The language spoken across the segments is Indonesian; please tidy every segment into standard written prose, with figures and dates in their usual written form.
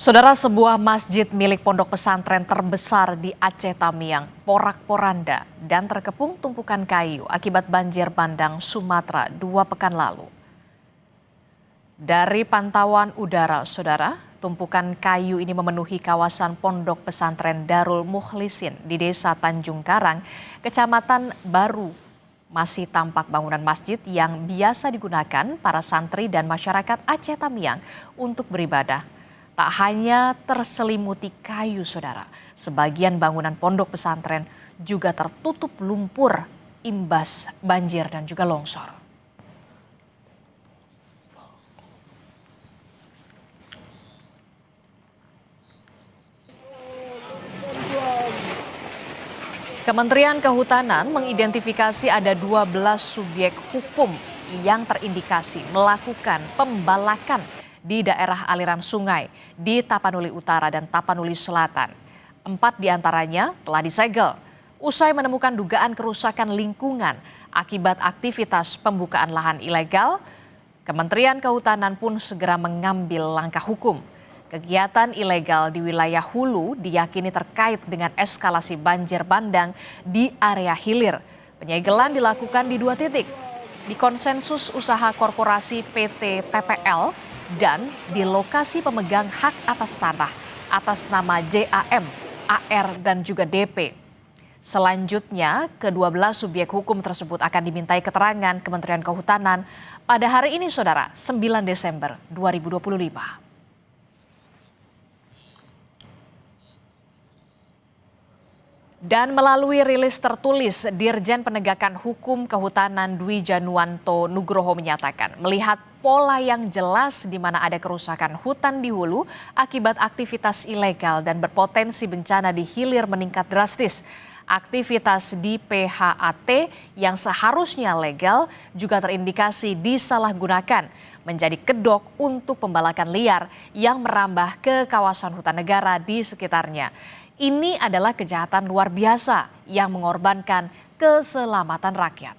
Saudara, sebuah masjid milik pondok pesantren terbesar di Aceh Tamiang porak-poranda dan terkepung tumpukan kayu akibat banjir bandang Sumatera 2 pekan lalu. Dari pantauan udara, saudara, tumpukan kayu ini memenuhi kawasan pondok pesantren Darul Mukhlisin di Desa Tanjung Karang, Kecamatan Baru. Masih tampak bangunan masjid yang biasa digunakan para santri dan masyarakat Aceh Tamiang untuk beribadah. Tak hanya terselimuti kayu, saudara, sebagian bangunan pondok pesantren juga tertutup lumpur imbas banjir dan juga longsor. Kementerian Kehutanan mengidentifikasi ada 12 subjek hukum yang terindikasi melakukan pembalakan di daerah aliran sungai di Tapanuli Utara dan Tapanuli Selatan. 4 diantaranya telah disegel usai menemukan dugaan kerusakan lingkungan akibat aktivitas pembukaan lahan ilegal. Kementerian Kehutanan pun segera mengambil langkah hukum. Kegiatan ilegal di wilayah hulu diyakini terkait dengan eskalasi banjir bandang di area hilir. Penyegelan dilakukan di 2 titik, di konsensus usaha korporasi PT TPL dan di lokasi pemegang hak atas tanah atas nama JAM, AR dan juga DP. Selanjutnya, ke-12 subjek hukum tersebut akan dimintai keterangan Kementerian Kehutanan pada hari ini, saudara, 9 Desember 2025. Dan melalui rilis tertulis, Dirjen Penegakan Hukum Kehutanan Dwi Januanto Nugroho menyatakan melihat pola yang jelas di mana ada kerusakan hutan di hulu akibat aktivitas ilegal dan berpotensi bencana di hilir meningkat drastis. Aktivitas di PHAT yang seharusnya legal juga terindikasi disalahgunakan menjadi kedok untuk pembalakan liar yang merambah ke kawasan hutan negara di sekitarnya. Ini adalah kejahatan luar biasa yang mengorbankan keselamatan rakyat.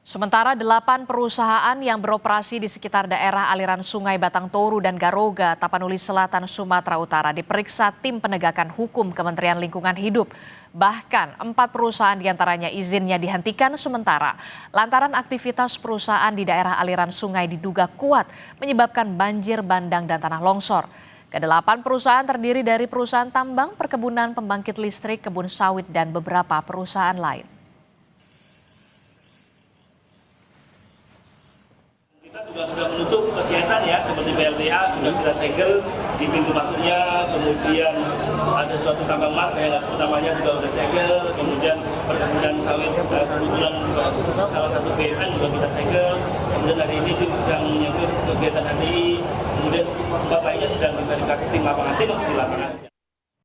Sementara 8 perusahaan yang beroperasi di sekitar daerah aliran sungai Batang Toru dan Garoga, Tapanuli Selatan, Sumatera Utara diperiksa tim penegakan hukum Kementerian Lingkungan Hidup. Bahkan 4 perusahaan diantaranya izinnya dihentikan sementara lantaran aktivitas perusahaan di daerah aliran sungai diduga kuat menyebabkan banjir bandang dan tanah longsor. Ke-8 perusahaan terdiri dari perusahaan tambang, perkebunan, pembangkit listrik, kebun sawit, dan beberapa perusahaan lain. Kita juga sudah menutup kegiatan ya, seperti PLTA sudah kita segel di pintu masuknya, kemudian ada suatu tambang emas, saya nggak sebut namanya, juga sudah segel, kemudian perkebunan sawit, kebetulan salah satu BUMN juga kita segel, kemudian hari ini tim sedang menyangkut kegiatan HTI, kemudian bapaknya sedang diverifikasi tim lapangan, tim masih di lapangan.